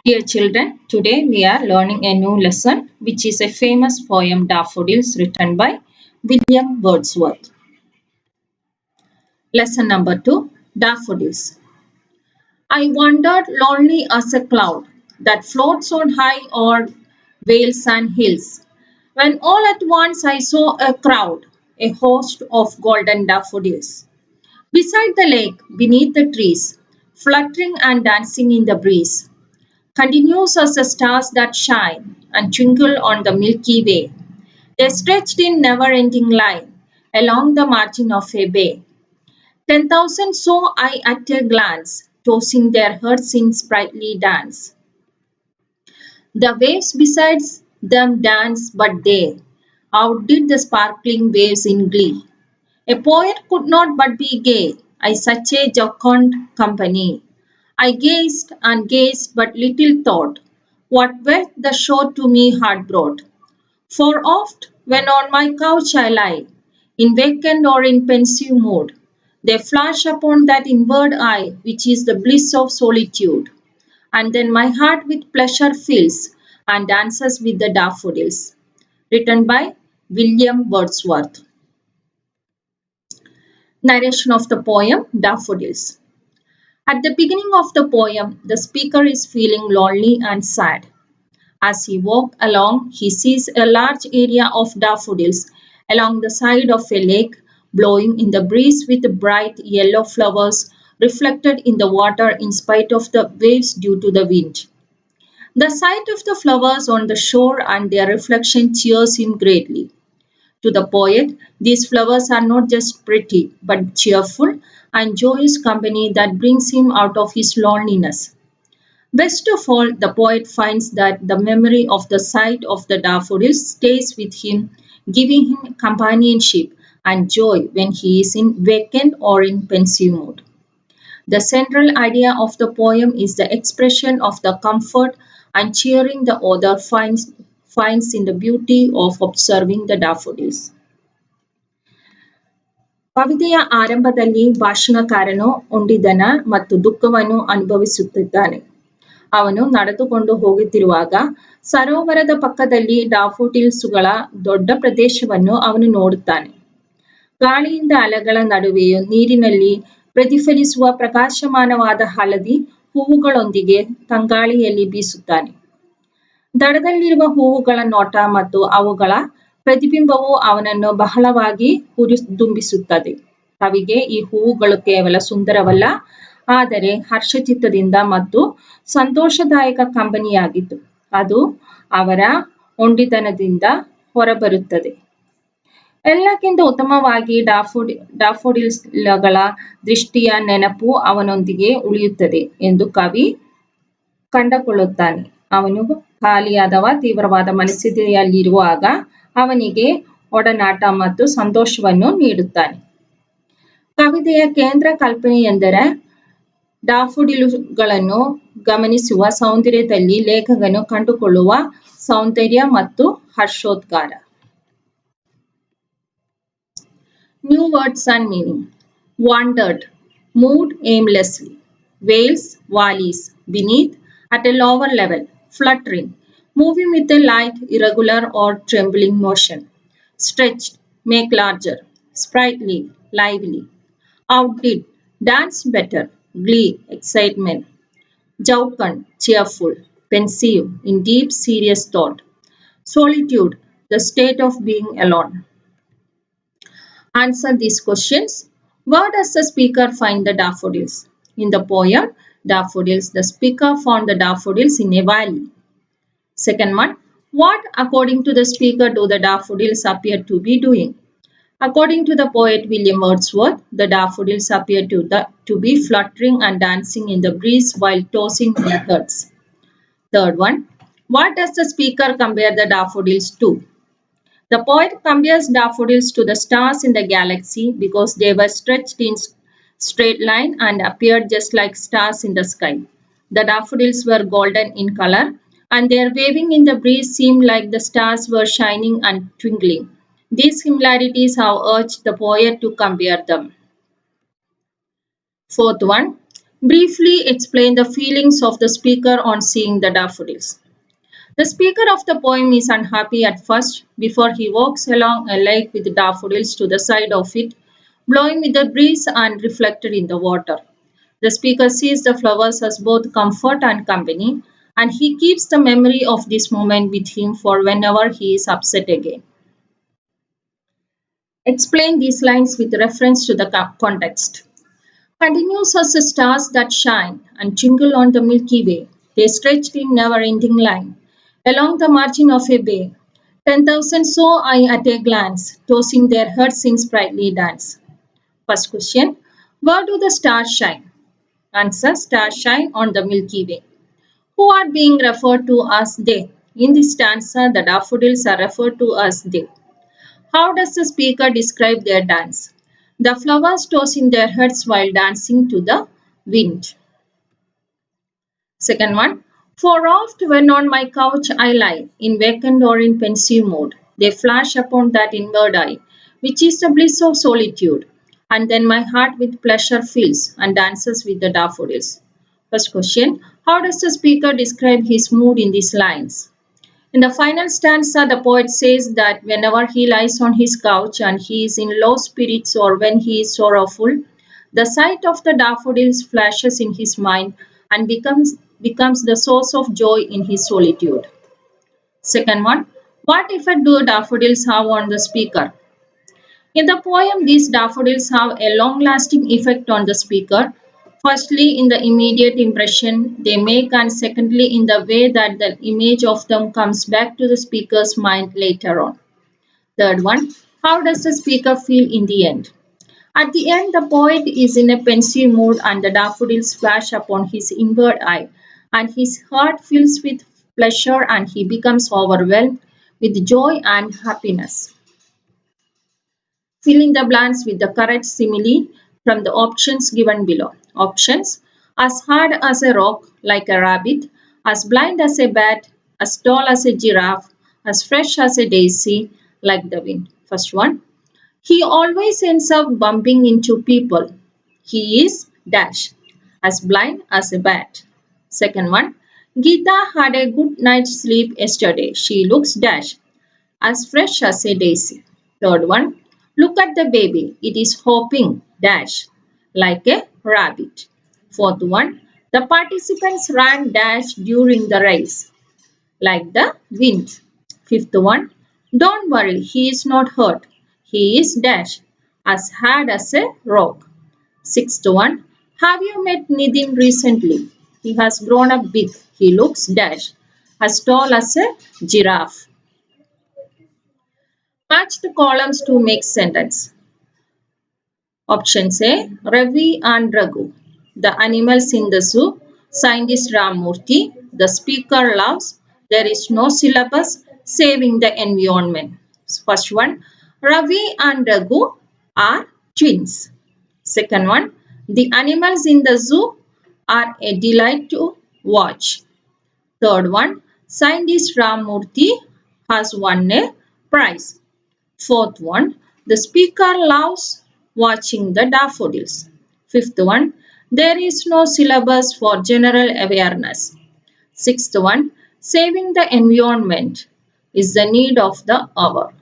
Dear children, today we are learning a new lesson which is a famous poem Daffodils written by William Wordsworth. Lesson number 2 Daffodils. I wandered lonely as a cloud that floats on high o'er vales and hills, when all at once I saw a crowd, a host of golden daffodils. Beside the lake, beneath the trees, fluttering and dancing in the breeze, continuous as the stars that shine and twinkle on the Milky Way. They stretched in never-ending line along the margin of a bay. 10,000 saw I at a glance, tossing their heads in sprightly dance. The waves beside them danced, but they outdid the sparkling waves in glee. A poet could not but be gay, I such a jocund company. I gazed and gazed, but little thought what wealth the show to me had brought. For oft, when on my couch I lie, in vacant or in pensive mood, they flash upon that inward eye which is the bliss of solitude. And then my heart with pleasure fills and dances with the daffodils. Written by William Wordsworth. Narration of the poem Daffodils. At the beginning of the poem, the speaker is feeling lonely and sad. As he walks along, he sees a large area of daffodils along the side of a lake, blowing in the breeze with bright yellow flowers reflected in the water in spite of the waves due to the wind. The sight of the flowers on the shore and their reflection cheers him greatly. To the poet, these flowers are not just pretty, but cheerful and joyous company that brings him out of his loneliness. Best of all, the poet finds that the memory of the sight of the daffodils stays with him, giving him companionship and joy when he is in vacant or in pensive mood. The central idea of the poem is the expression of the comfort and cheering the author finds in the beauty of observing the daffodils. ಕವಿತೆಯ ಆರಂಭದಲ್ಲಿ ಭಾಷಣಕಾರನು ಒಂಟಿತನ ಮತ್ತು ದುಃಖವನ್ನು ಅನುಭವಿಸುತ್ತಿದ್ದಾನೆ. ಅವನು ನಡೆದುಕೊಂಡು ಹೋಗುತ್ತಿರುವಾಗ ಸರೋವರದ ಪಕ್ಕದಲ್ಲಿ ಡಾಫೋಡಿಲ್ಸುಗಳ ದೊಡ್ಡ ಪ್ರದೇಶವನ್ನು ಅವನು ನೋಡುತ್ತಾನೆ. ಗಾಳಿಯಿಂದ ಅಲೆಗಳ ನಡುವೆಯೂ ನೀರಿನಲ್ಲಿ ಪ್ರತಿಫಲಿಸುವ ಪ್ರಕಾಶಮಾನವಾದ ಹಳದಿ ಹೂವುಗಳೊಂದಿಗೆ ತಂಗಾಳಿಯಲ್ಲಿ ಬೀಸುತ್ತಾನೆ. ದಡದಲ್ಲಿರುವ ಹೂವುಗಳ ನೋಟ ಮತ್ತು ಅವುಗಳ ಪ್ರತಿಬಿಂಬವು ಅವನನ್ನು ಬಹಳವಾಗಿ ಹುರಿದುಂಬಿಸುತ್ತದೆ. ಕವಿಗೆ ಈ ಹೂವುಗಳು ಕೇವಲ ಸುಂದರವಲ್ಲ, ಆದರೆ ಹರ್ಷಚಿತ್ತದಿಂದ ಮತ್ತು ಸಂತೋಷದಾಯಕ ಕಂಪನಿಯಾಗಿದ್ದು, ಅದು ಅವರ ಒಂಟಿತನದಿಂದ ಹೊರಬರುತ್ತದೆ. ಎಲ್ಲಕ್ಕಿಂತ ಉತ್ತಮವಾಗಿ ಡಾಫೋಡಿಲ್ಗಳ ದೃಷ್ಟಿಯ ನೆನಪು ಅವನೊಂದಿಗೆ ಉಳಿಯುತ್ತದೆ ಎಂದು ಕವಿ ಕಂಡುಕೊಳ್ಳುತ್ತಾನೆ. ಅವನು ಖಾಲಿ ಅಥವಾ ತೀವ್ರವಾದ ಮನಸ್ಥಿತಿಯಲ್ಲಿರುವಾಗ ಅವನಿಗೆ ಒಡನಾಟ ಮತ್ತು ಸಂತೋಷವನ್ನು ನೀಡುತ್ತಾನೆ. ಕವಿತೆಯ ಕೇಂದ್ರ ಕಲ್ಪನೆಯೆಂದರೆ ಡಾಫೋಡಿಲುಗಳನ್ನು ಗಮನಿಸುವ ಸೌಂದರ್ಯದಲ್ಲಿ ಲೇಖಕನು ಕಂಡುಕೊಳ್ಳುವ ಸೌಂದರ್ಯ ಮತ್ತು ಹರ್ಷೋದ್ಗಾರ. New words and meaning. Wandered, moved aimlessly. Vales, valleys, beneath, at a lower level, fluttering, moving with a light, irregular or trembling motion. Stretched, make larger. Sprightly, lively. Outdid, dance better. Glee, excitement. Jocund, cheerful. Pensive, in deep, serious thought. Solitude, the state of being alone. Answer these questions. Where does the speaker find the daffodils? In the poem, Daffodils, the speaker found the daffodils in a valley. Second one, what according to the speaker do the daffodils appear to be doing? According to the poet William Wordsworth, the daffodils appear to be fluttering and dancing in the breeze while tossing their heads. Third one, what does the speaker compare the daffodils to? The poet compares daffodils to the stars in the galaxy because they were stretched in straight line and appeared just like stars in the sky. The daffodils were golden in color, and their waving in the breeze seemed like the stars were shining and twinkling. These similarities have urged the poet to compare them. Fourth one, Briefly explain the feelings of the speaker on seeing the daffodils. The speaker of the poem is unhappy at first before he walks along a lake with daffodils to the side of it, blowing with the breeze and reflected in the water. The speaker sees the flowers as both comfort and company, and he keeps the memory of this moment with him for whenever he is upset again. Explain these lines with reference to the context. Continues as the stars that shine and twinkle on the Milky Way. They stretched in never-ending line along the margin of a bay. 10,000 saw I at a glance, tossing their heads in sprightly dance. First question, where do the stars shine? Answer, stars shine on the Milky Way. Who are being referred to as they? In this stanza, the daffodils are referred to as they. How does the speaker describe their dance? The flowers tossing their heads while dancing to the wind. Second one, for oft when on my couch I lie, in vacant or in pensive mood, they flash upon that inward eye, which is the bliss of solitude. And then my heart with pleasure fills and dances with the daffodils. First question, how does the speaker describe his mood in these lines? In the final stanza, the poet says that whenever he lies on his couch and he is in low spirits or when he is sorrowful, the sight of the daffodils flashes in his mind and becomes the source of joy in his solitude. Second one, what effect do daffodils have on the speaker? In the poem, these daffodils have a long-lasting effect on the speaker. Firstly, in the immediate impression they make, and secondly, in the way that the image of them comes back to the speaker's mind later on. Third one, how does the speaker feel in the end? At the end, the poet is in a pensive mood, and the daffodils flash upon his inward eye, and his heart fills with pleasure, and he becomes overwhelmed with joy and happiness. Fill in the blanks with the correct simile from the options given below. Options, as hard as a rock like a rabbit, as blind as a bat, as tall as a giraffe, as fresh as a daisy like the wind. First one, he always ends up bumping into people. He is dash, as blind as a bat. Second one, Geeta had a good night's sleep yesterday. She looks dash, as fresh as a daisy. Third one, look at the baby. It is hopping dash like a rabbit. Fourth one, the participants ran dash during the race like the wind. Fifth one, don't worry, he is not hurt. He is dash as hard as a rock. Sixth one, have you met Nitin recently? He has grown up big. He looks dash as tall as a giraffe. Match the columns to make sentence. Options A, Ravi and Raghu. The animals in the zoo. Scientist Ramurthy. The speaker loves. There is no syllabus. Saving the environment. First one, Ravi and Raghu are twins. Second one, the animals in the zoo are a delight to watch. Third one, scientist Ramurthy has won a prize. Fourth one, the speaker loves watching the daffodils. Fifth one, there is no syllabus for general awareness. Sixth one, saving the environment is the need of the hour.